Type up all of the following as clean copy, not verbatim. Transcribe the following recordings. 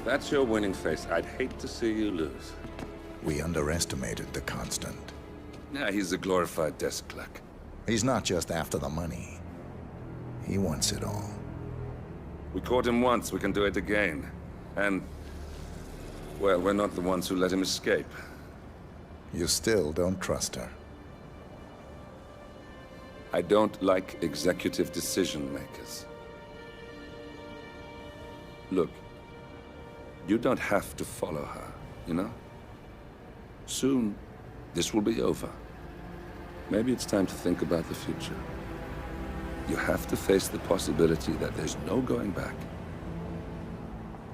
That's your winning face. I'd hate to see you lose. We underestimated the Constant. Yeah, he's a glorified desk clerk. He's not just after the money. He wants it all. We caught him once, we can do it again. And, well, we're not the ones who let him escape. You still don't trust her. I don't like executive decision makers. Look, you don't have to follow her, you know? Soon, this will be over. Maybe it's time to think about the future. You have to face the possibility that there's no going back.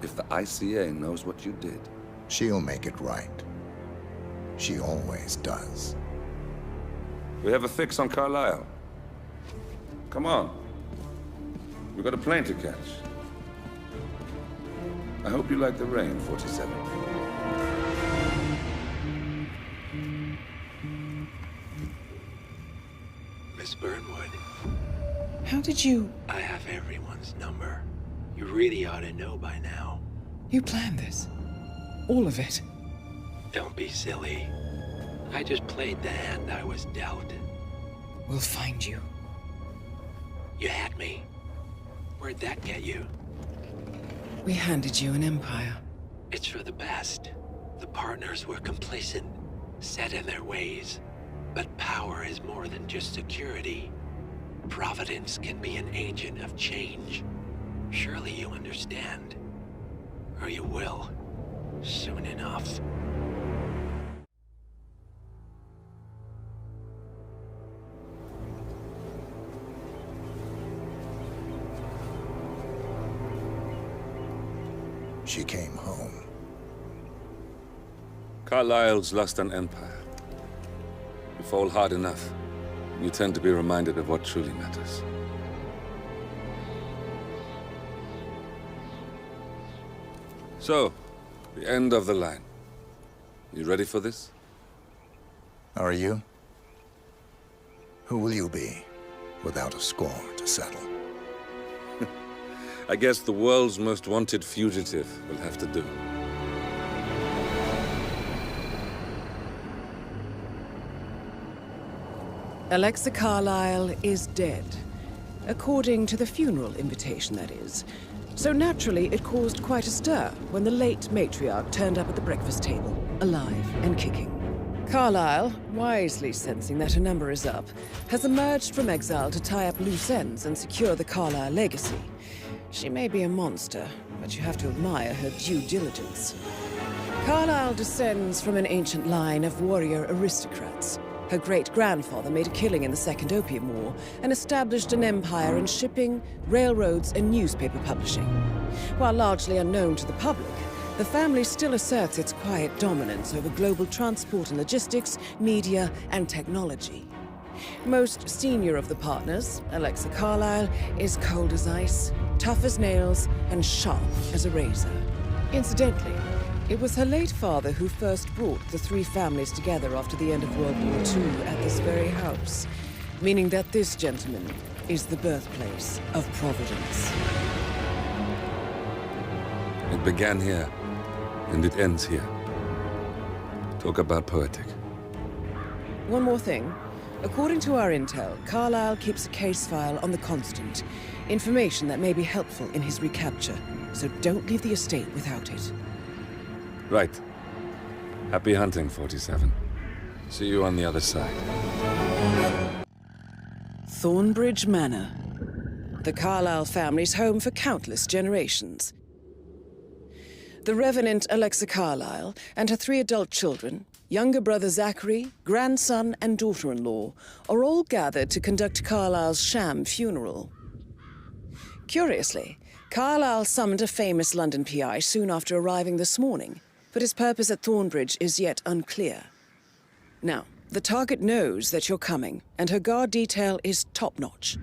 If the ICA knows what you did... She'll make it right. She always does. We have a fix on Carlisle. Come on. We've got a plane to catch. I hope you like the rain, 47. Miss Burnwood. How did you... I have everyone's number. You really ought to know by now. You planned this? All of it? Don't be silly. I just played the hand I was dealt. We'll find you. You had me. Where'd that get you? We handed you an empire. It's for the best. The partners were complacent, set in their ways. But power is more than just security. Providence can be an agent of change. Surely you understand. Or you will. Soon enough. She came home. Carlisle's lost an empire. You fall hard enough, and you tend to be reminded of what truly matters. So, the end of the line. You ready for this? Are you? Who will you be, without a score to settle? I guess the world's most wanted fugitive will have to do. Alexa Carlisle is dead. According to the funeral invitation, that is. So naturally, it caused quite a stir when the late matriarch turned up at the breakfast table, alive and kicking. Carlisle, wisely sensing that her number is up, has emerged from exile to tie up loose ends and secure the Carlisle legacy. She may be a monster, but you have to admire her due diligence. Carlisle descends from an ancient line of warrior aristocrats. Her great-grandfather made a killing in the Second Opium War and established an empire in shipping, railroads, and newspaper publishing. While largely unknown to the public, the family still asserts its quiet dominance over global transport and logistics, media, and technology. Most senior of the partners, Alexa Carlisle, is cold as ice, tough as nails, and sharp as a razor. Incidentally, it was her late father who first brought the three families together after the end of World War II at this very house, meaning that this gentleman is the birthplace of Providence. It began here, and it ends here. Talk about poetic. One more thing. According to our intel, Carlisle keeps a case file on the Constant. Information that may be helpful in his recapture, so don't leave the estate without it. Right. Happy hunting, 47. See you on the other side. Thornbridge Manor. The Carlisle family's home for countless generations. The Revenant Alexa Carlisle and her 3 adult children, younger brother Zachary, grandson, and daughter-in-law, are all gathered to conduct Carlisle's sham funeral. Curiously, Carlisle summoned a famous London PI soon after arriving this morning, but his purpose at Thornbridge is yet unclear. Now, the target knows that you're coming, and her guard detail is top-notch.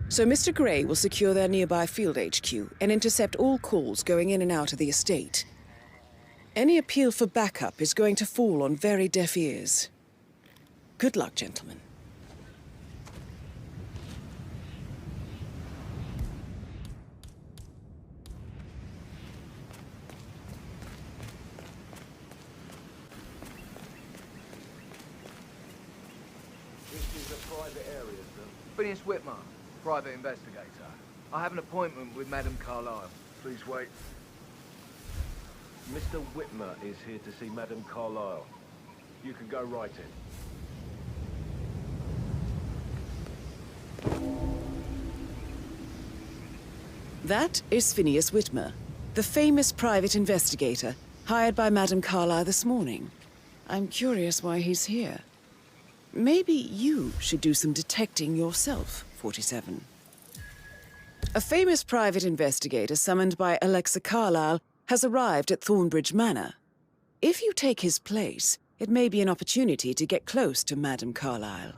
So Mr. Gray will secure their nearby field HQ and intercept all calls going in and out of the estate. Any appeal for backup is going to fall on very deaf ears. Good luck, gentlemen. This is a private area, sir. Phineas Whitmer, private investigator. I have an appointment with Madame Carlyle. Please wait. Mr. Whitmer is here to see Madame Carlyle. You can go right in. That is Phineas Whitmer, the famous private investigator hired by Madame Carlyle this morning. I'm curious why he's here. Maybe you should do some detecting yourself, 47. A famous private investigator summoned by Alexa Carlyle has arrived at Thornbridge Manor. If you take his place, it may be an opportunity to get close to Madame Carlyle.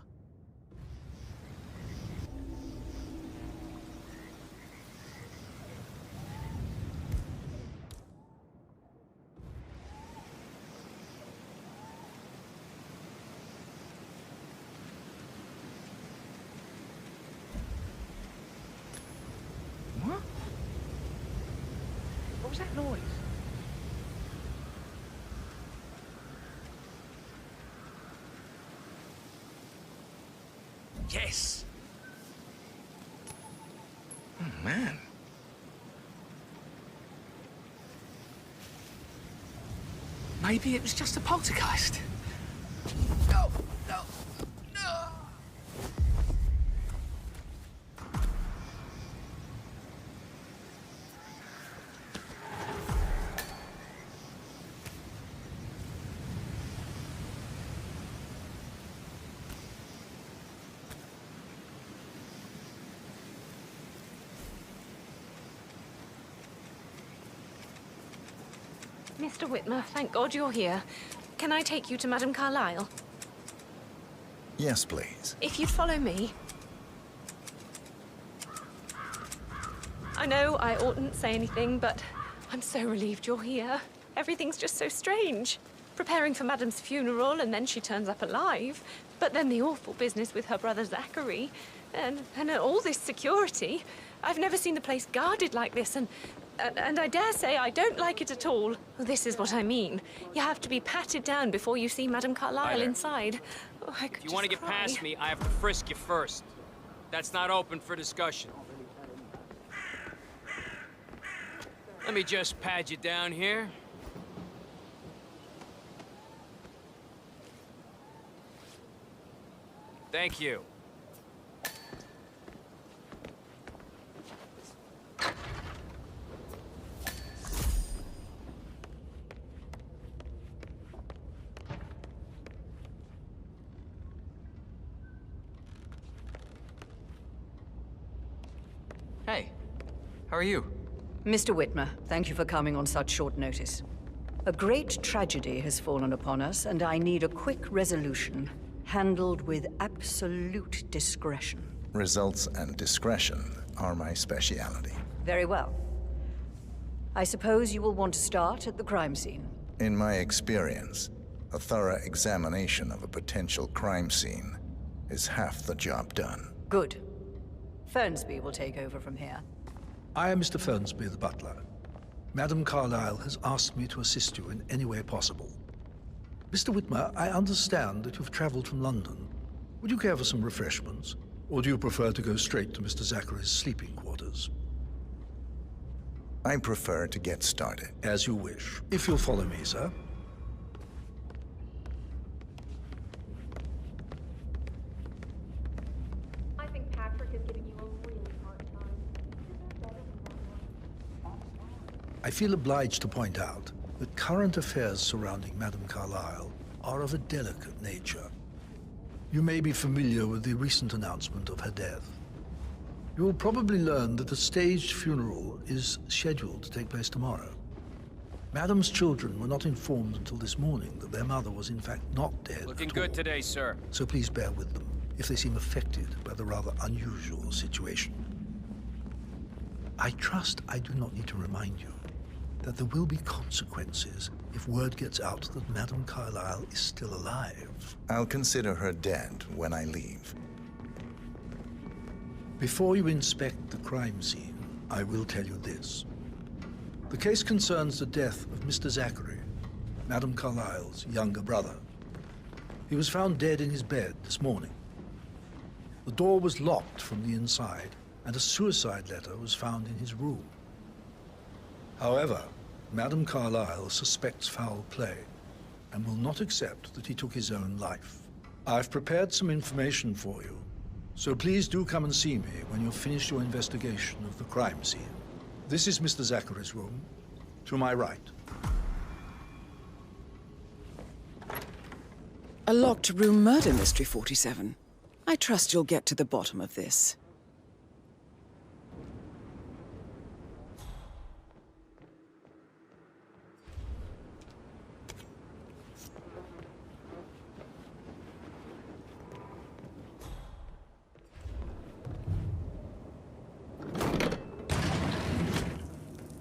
What? What was that noise? Yes! Oh, man. Maybe it was just a poltergeist. No, no, no! Mr. Whitmer, thank God you're here. Can I take you to Madame Carlyle? Yes, please. If you'd follow me. I know I oughtn't say anything, but I'm so relieved you're here. Everything's just so strange. Preparing for Madame's funeral, and then she turns up alive. But then the awful business with her brother Zachary. And all this security. I've never seen the place guarded like this, and I dare say I don't like it at all. This is what I mean. You have to be patted down before you see Madame Carlyle inside. Oh, I could If you want to get past me, I have to frisk you first. That's not open for discussion. Let me just pad you down here. Thank you. Hey, how are you? Mr. Whitmer, thank you for coming on such short notice. A great tragedy has fallen upon us, and I need a quick resolution, handled with absolute discretion. Results and discretion are my speciality. Very well. I suppose you will want to start at the crime scene. In my experience, a thorough examination of a potential crime scene is half the job done. Good. Fernsby will take over from here. I am Mr. Fernsby, the butler. Madame Carlyle has asked me to assist you in any way possible. Mr. Whitmer, I understand that you've traveled from London. Would you care for some refreshments? Or do you prefer to go straight to Mr. Zachary's sleeping quarters? I prefer to get started. As you wish. If you'll follow me, sir. I think Patrick is giving you a really hard time. I feel obliged to point out that current affairs surrounding Madame Carlyle are of a delicate nature. You may be familiar with the recent announcement of her death. You will probably learn that a staged funeral is scheduled to take place tomorrow. Madame's children were not informed until this morning that their mother was in fact not dead. Looking at good all. today, sir. So please bear with them if they seem affected by the rather unusual situation. I trust I do not need to remind you that there will be consequences if word gets out that Madame Carlyle is still alive. I'll consider her dead when I leave. Before you inspect the crime scene, I will tell you this. The case concerns the death of Mr. Zachary, Madame Carlyle's younger brother. He was found dead in his bed this morning. The door was locked from the inside, and a suicide letter was found in his room. However, Madame Carlyle suspects foul play and will not accept that he took his own life. I've prepared some information for you, so please do come and see me when you've finished your investigation of the crime scene. This is Mr. Zachary's room, to my right. A locked room murder mystery, 47. I trust you'll get to the bottom of this.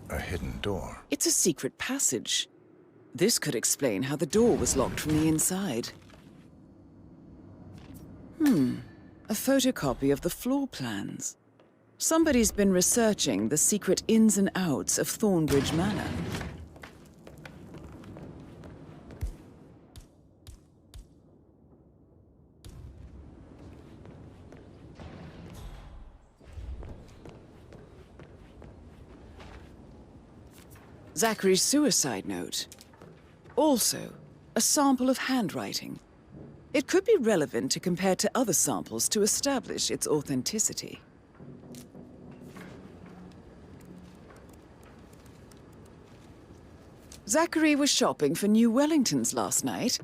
A hidden door. It's a secret passage. This could explain how the door was locked from the inside. A photocopy of the floor plans. Somebody's been researching the secret ins and outs of Thornbridge Manor. Zachary's suicide note. Also, a sample of handwriting. It could be relevant to compare to other samples to establish its authenticity. Zachary was shopping for New Wellingtons last night.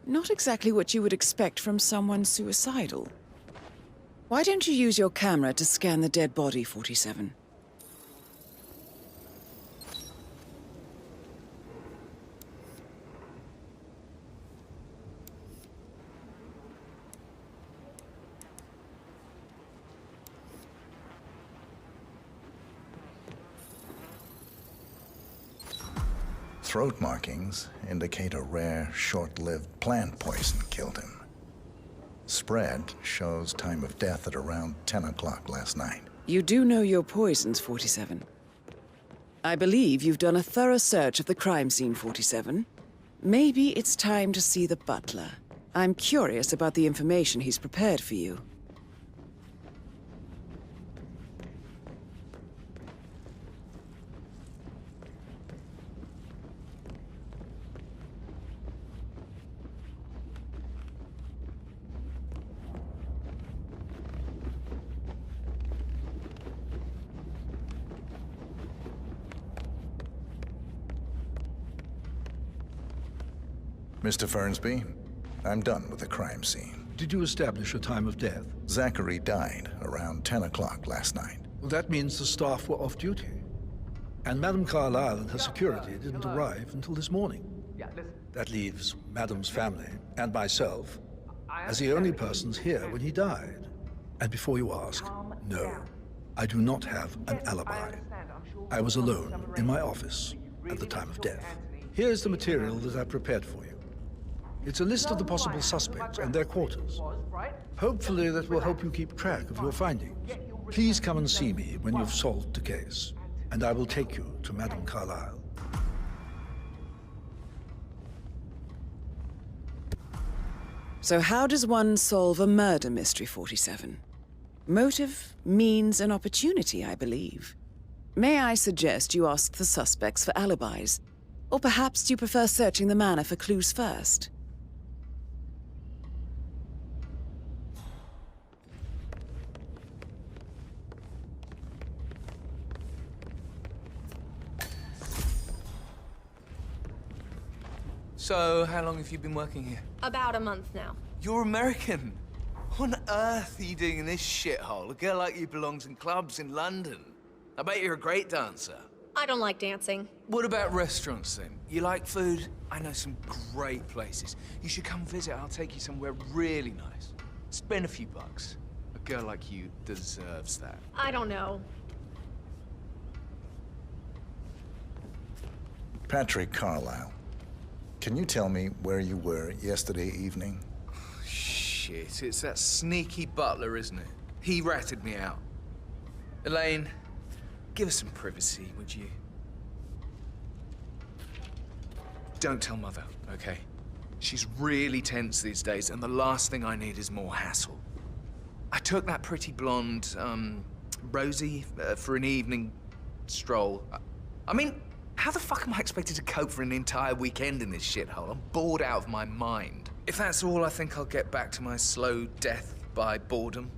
Not exactly what you would expect from someone suicidal. Why don't you use your camera to scan the dead body, 47? Throat markings indicate a rare, short-lived plant poison killed him. Spread shows time of death at around 10 o'clock last night. You do know your poisons, 47. I believe you've done a thorough search of the crime scene, 47. Maybe it's time to see the butler. I'm curious about the information he's prepared for you. Mr. Fernsby, I'm done with the crime scene. Did you establish a time of death? Zachary died around 10 o'clock last night. Well, that means the staff were off duty. And Madame Carlyle and her security didn't arrive until this morning. That leaves Madame's family and myself as the only persons here when he died. And before you ask, no, I do not have an alibi. I was alone in my office at the time of death. Here's the material that I prepared for you. It's a list of the possible suspects and their quarters. Hopefully that will help you keep track of your findings. Please come and see me when you've solved the case, and I will take you to Madame Carlyle. So how does one solve a murder mystery, 47? Motive, means, and opportunity, I believe. May I suggest you ask the suspects for alibis? Or perhaps you prefer searching the manor for clues first? So, how long have you been working here? About a month now. You're American. What on earth are you doing in this shithole? A girl like you belongs in clubs in London. I bet you're a great dancer. I don't like dancing. What about restaurants, then? You like food? I know some great places. You should come visit. I'll take you somewhere really nice. Spend a few bucks. A girl like you deserves that. I don't know. Patrick Carlyle, can you tell me where you were yesterday evening? Shit, it's that sneaky butler, isn't it? He ratted me out. Elaine, give us some privacy, would you? Don't tell Mother, okay? She's really tense these days, and the last thing I need is more hassle. I took that pretty blonde, Rosie, for an evening stroll. I mean, how the fuck am I expected to cope for an entire weekend in this shithole? I'm bored out of my mind. If that's all, I think I'll get back to my slow death by boredom.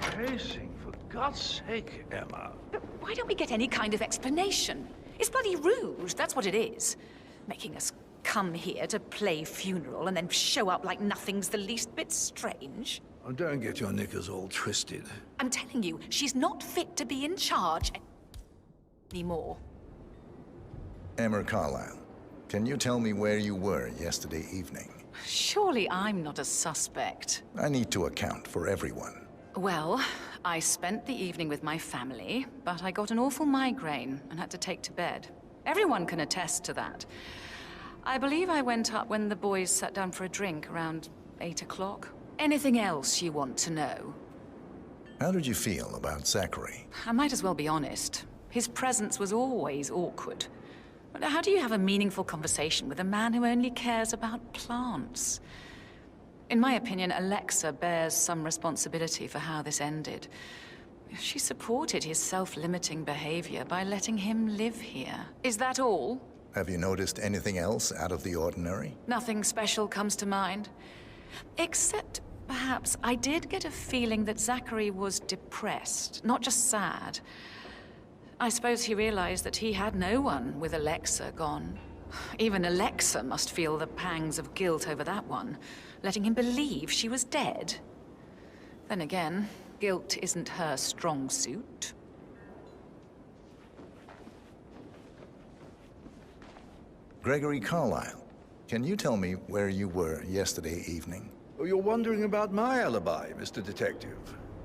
Pacing, for God's sake, Emma. But why don't we get any kind of explanation? It's bloody rude, that's what it is. Making us come here to play funeral and then show up like nothing's the least bit strange. Oh, don't get your knickers all twisted. I'm telling you, she's not fit to be in charge anymore. Emma Carlyle, can you tell me where you were yesterday evening? Surely I'm not a suspect. I need to account for everyone. Well, I spent the evening with my family, but I got an awful migraine and had to take to bed. Everyone can attest to that. I believe I went up when the boys sat down for a drink around 8 o'clock. Anything else you want to know? How did you feel about Zachary? I might as well be honest. His presence was always awkward. But how do you have a meaningful conversation with a man who only cares about plants? In my opinion, Alexa bears some responsibility for how this ended. She supported his self-limiting behavior by letting him live here. Is that all? Have you noticed anything else out of the ordinary? Nothing special comes to mind. Except, perhaps, I did get a feeling that Zachary was depressed, not just sad. I suppose he realized that he had no one with Alexa gone. Even Alexa must feel the pangs of guilt over that one, letting him believe she was dead. Then again, guilt isn't her strong suit. Gregory Carlyle, can you tell me where you were yesterday evening? Oh, you're wondering about my alibi, Mr. Detective.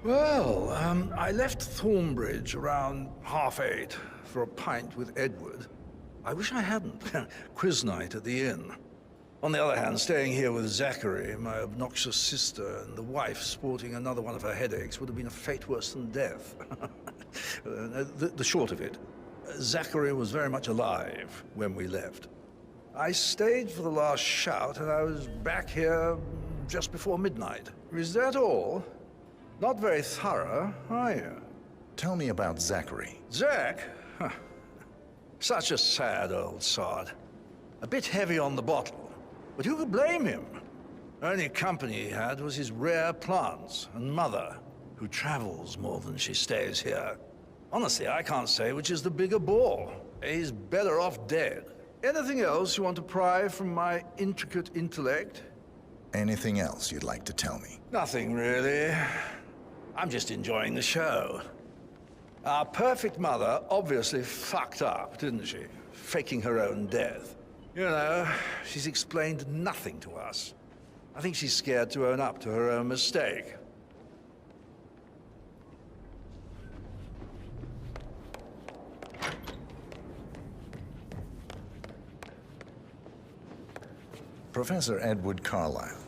Well, I left Thornbridge around 8:30 for a pint with Edward. I wish I hadn't. Quiz night at the inn. On the other hand, staying here with Zachary, my obnoxious sister, and the wife sporting another one of her headaches would have been a fate worse than death. The short of it, Zachary was very much alive when we left. I stayed for the last shout, and I was back here just before midnight. Is that all? Not very thorough, are you? Tell me about Zachary. Zach? Huh. Such a sad old sod. A bit heavy on the bottle, but who could blame him? Only company he had was his rare plants and mother, who travels more than she stays here. Honestly, I can't say which is the bigger bore. He's better off dead. Anything else you want to pry from my intricate intellect? Anything else you'd like to tell me? Nothing, really. I'm just enjoying the show. Our perfect mother obviously fucked up, didn't she? Faking her own death. You know, she's explained nothing to us. I think she's scared to own up to her own mistake. Professor Edward Carlyle,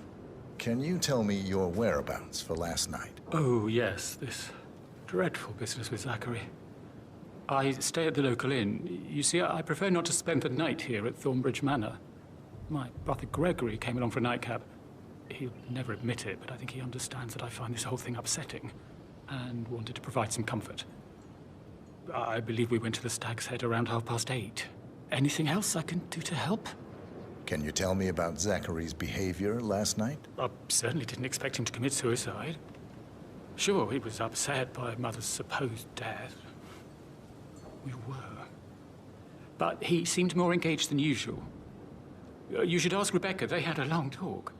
can you tell me your whereabouts for last night? Oh, yes, this dreadful business with Zachary. I stay at the local inn. You see, I prefer not to spend the night here at Thornbridge Manor. My brother Gregory came along for a nightcap. He'll never admit it, but I think he understands that I find this whole thing upsetting and wanted to provide some comfort. I believe we went to the Stag's Head around 8:30. Anything else I can do to help? Can you tell me about Zachary's behavior last night? I certainly didn't expect him to commit suicide. Sure, he was upset by Mother's supposed death. We were. But he seemed more engaged than usual. You should ask Rebecca. They had a long talk.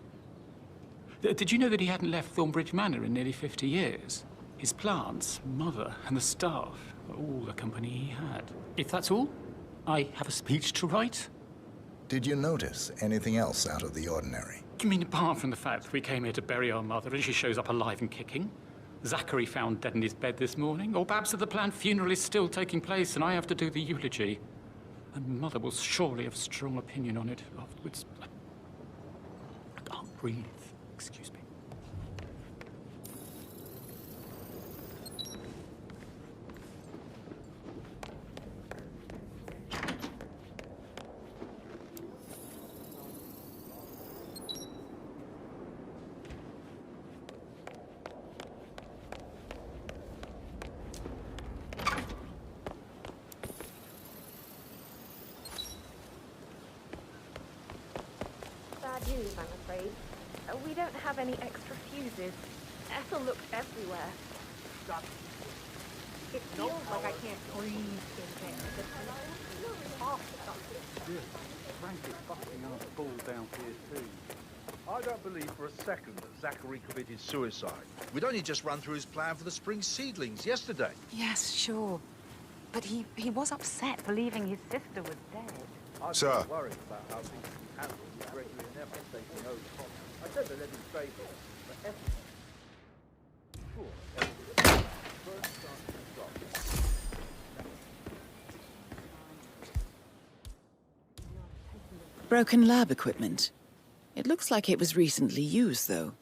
Did you know that he hadn't left Thornbridge Manor in nearly 50 years? His plants, Mother, and the staff, all the company he had. If that's all, I have a speech to write. Did you notice anything else out of the ordinary? You mean apart from the fact that we came here to bury our mother and she shows up alive and kicking? Zachary found dead in his bed this morning? Or perhaps that the planned funeral is still taking place and I have to do the eulogy? And Mother will surely have a strong opinion on it afterwards. I can't breathe. Excuse me. Bad news, I'm afraid. We don't have any extra fuses. Ethel looked everywhere. It feels like I can't breathe in there. Frank is busting out a ball down here too. I don't believe for a second that Zachary committed suicide. We'd only just run through his plan for the spring seedlings yesterday. Yes, sure. But he was upset believing his sister was dead. I'm Sir. worried about how things can be handled with Gregory and Emma taking no problem. I said they let him stay here, but Ethel... Sure, Ethel. First start to stop. Broken lab equipment. It looks like it was recently used, though.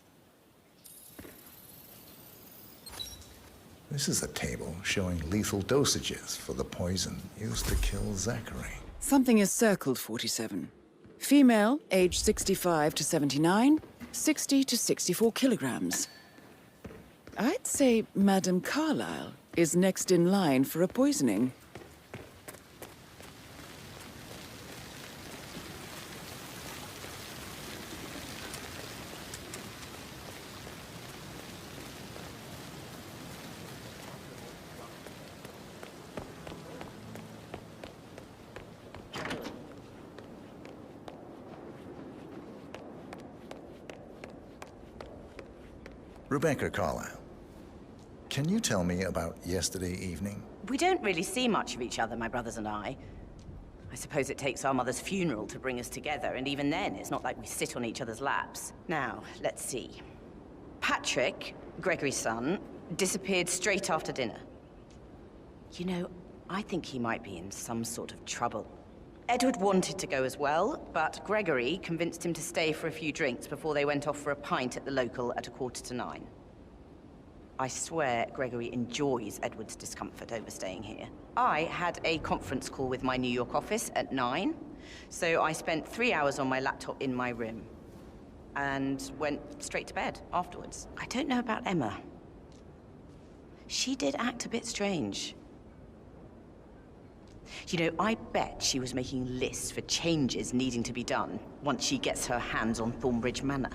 This is a table showing lethal dosages for the poison used to kill Zachary. Something is circled 47. Female, age 65 to 79, 60 to 64 kilograms. I'd say Madame Carlyle is next in line for a poisoning. Rebecca Carlyle, can you tell me about yesterday evening? We don't really see much of each other, my brothers and I. I suppose it takes our mother's funeral to bring us together, and even then, it's not like we sit on each other's laps. Now, let's see. Patrick, Gregory's son, disappeared straight after dinner. You know, I think he might be in some sort of trouble. Edward wanted to go as well, but Gregory convinced him to stay for a few drinks before they went off for a pint at the local at 9:15. I swear Gregory enjoys Edward's discomfort over staying here. I had a conference call with my New York office at 9, so I spent 3 hours on my laptop in my room and went straight to bed afterwards. I don't know about Emma. She did act a bit strange. You know, I bet she was making lists for changes needing to be done once she gets her hands on Thornbridge Manor.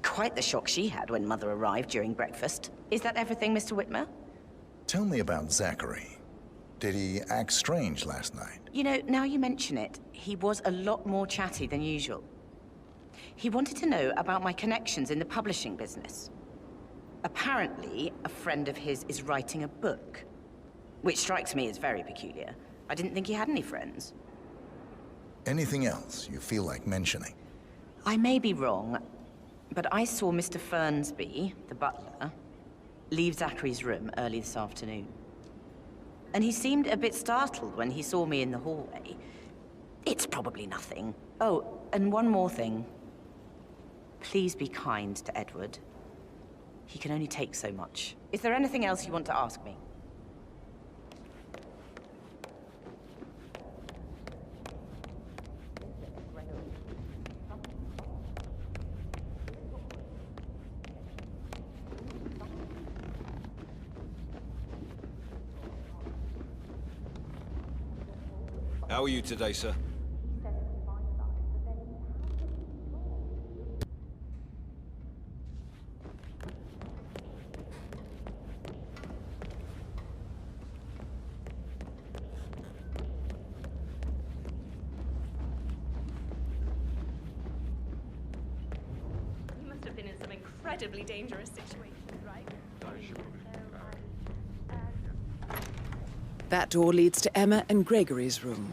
Quite the shock she had when Mother arrived during breakfast. Is that everything, Mr. Whitmer? Tell me about Zachary. Did he act strange last night? You know, now you mention it, he was a lot more chatty than usual. He wanted to know about my connections in the publishing business. Apparently, a friend of his is writing a book, which strikes me as very peculiar. I didn't think he had any friends. Anything else you feel like mentioning? I may be wrong, but I saw Mr. Fernsby, the butler, leave Zachary's room early this afternoon. And he seemed a bit startled when he saw me in the hallway. It's probably nothing. Oh, and one more thing. Please be kind to Edward. He can only take so much. Is there anything else you want to ask me? How are you today, sir? You must have been in some incredibly dangerous situations, right? That door leads to Emma and Gregory's room.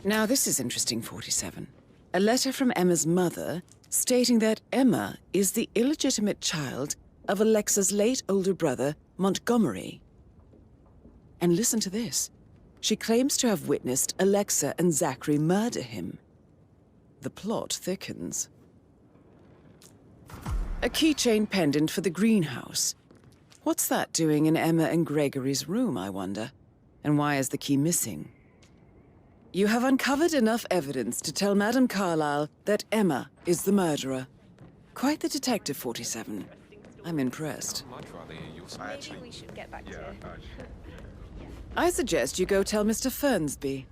Now this is interesting, 47. A letter from Emma's mother stating that Emma is the illegitimate child of Alexa's late older brother, Montgomery. And listen to this. She claims to have witnessed Alexa and Zachary murder him. The plot thickens. A keychain pendant for the greenhouse. What's that doing in Emma and Gregory's room, I wonder? And why is the key missing? You have uncovered enough evidence to tell Madame Carlyle that Emma is the murderer. Quite the detective, 47. I'm impressed. Maybe we should get back to it. I suggest you go tell Mr. Fernsby.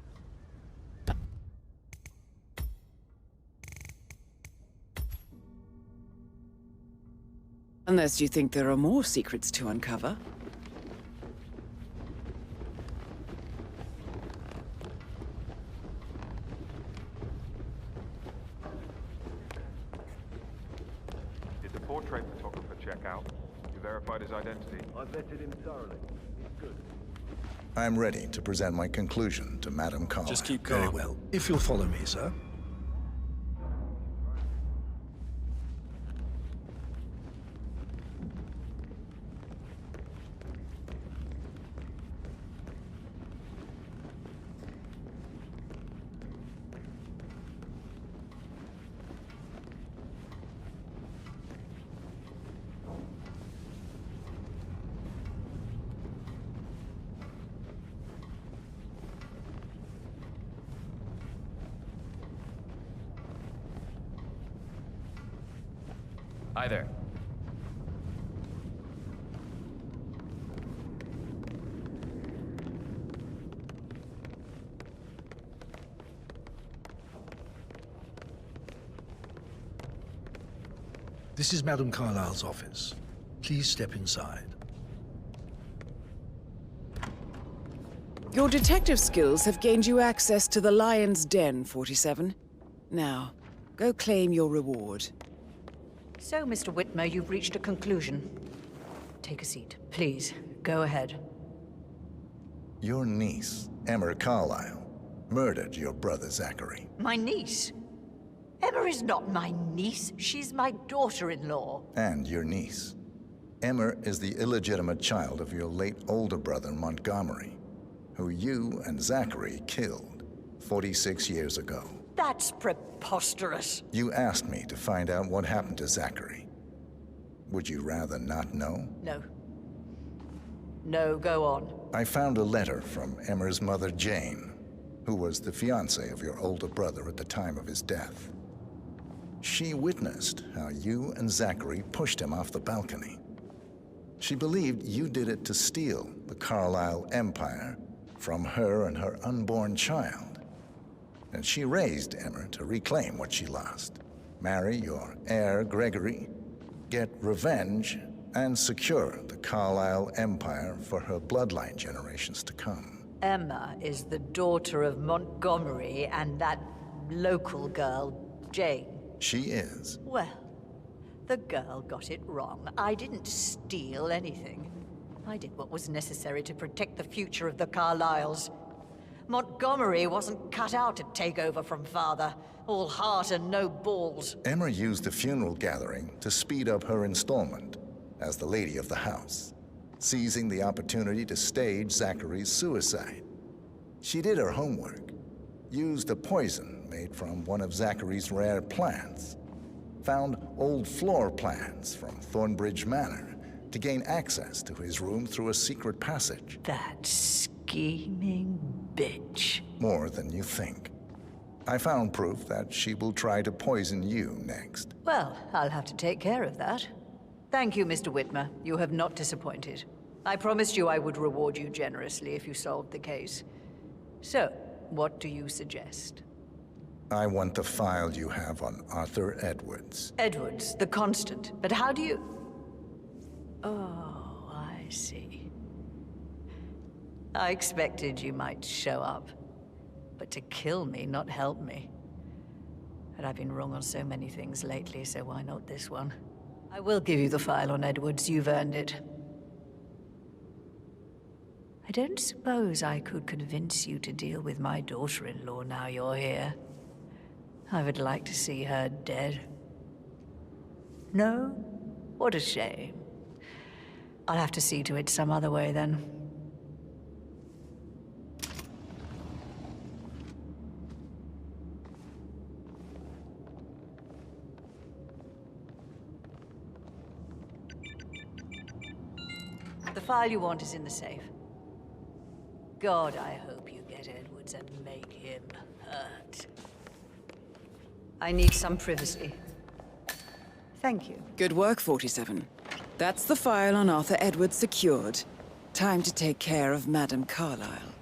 Unless you think there are more secrets to uncover. Did the portrait photographer check out? You verified his identity? I vetted him thoroughly. He's good. I'm ready to present my conclusion to Madame Carlyle. Just keep going. Very well. If you'll follow me, sir. Hi there. This is Madame Carlyle's office. Please step inside. Your detective skills have gained you access to the Lion's Den, 47. Now, go claim your reward. So, Mr. Whitmer, you've reached a conclusion. Take a seat. Please, go ahead. Your niece, Emma Carlyle, murdered your brother Zachary. My niece? Emma is not my niece. She's my daughter-in-law. And your niece. Emma is the illegitimate child of your late older brother Montgomery, who you and Zachary killed 46 years ago. That's preposterous. You asked me to find out what happened to Zachary. Would you rather not know? No. No, go on. I found a letter from Emma's mother, Jane, who was the fiancée of your older brother at the time of his death. She witnessed how you and Zachary pushed him off the balcony. She believed you did it to steal the Carlyle empire from her and her unborn child. And she raised Emma to reclaim what she lost. Marry your heir, Gregory, get revenge, and secure the Carlyle empire for her bloodline generations to come. Emma is the daughter of Montgomery and that local girl, Jane. She is. Well, the girl got it wrong. I didn't steal anything. I did what was necessary to protect the future of the Carlyles. Montgomery wasn't cut out to take over from father. All heart and no balls. Emma used the funeral gathering to speed up her installment as the lady of the house, seizing the opportunity to stage Zachary's suicide. She did her homework, used a poison made from one of Zachary's rare plants, found old floor plans from Thornbridge Manor to gain access to his room through a secret passage. That scheming bitch. More than you think. I found proof that she will try to poison you next. Well, I'll have to take care of that. Thank you, Mr. Whitmer. You have not disappointed. I promised you I would reward you generously if you solved the case. So, what do you suggest? I want the file you have on Arthur Edwards. Edwards, the Constant. But how do you... Oh, I see. I expected you might show up. But to kill me, not help me. But I've been wrong on so many things lately, so why not this one? I will give you the file on Edwards. You've earned it. I don't suppose I could convince you to deal with my daughter-in-law now you're here. I would like to see her dead. No? What a shame. I'll have to see to it some other way, then. The file you want is in the safe. God, I hope you get Edwards and make him hurt. I need some privacy. Thank you. Good work, 47. That's the file on Arthur Edwards secured. Time to take care of Madame Carlyle.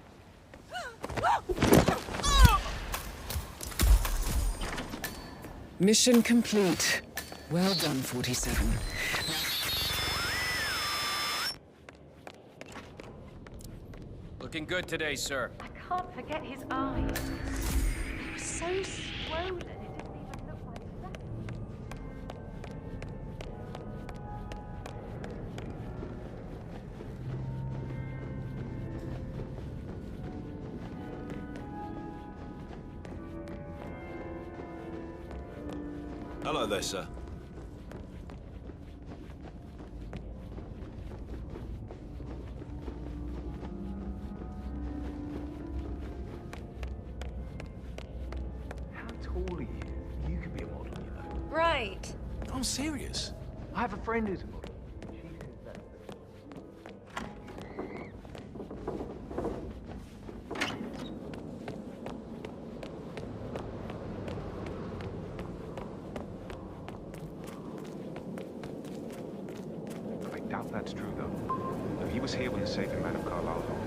Mission complete. Well done, 47. Looking good today, sir. I can't forget his eyes. They were so swollen, it didn't even look like that. Hello there, sir. How tall are you? You could be a model, you know. Right. I'm serious. I have a friend who's a model. I doubt that's true, though. He was here when the safe in Madame Carlisle's office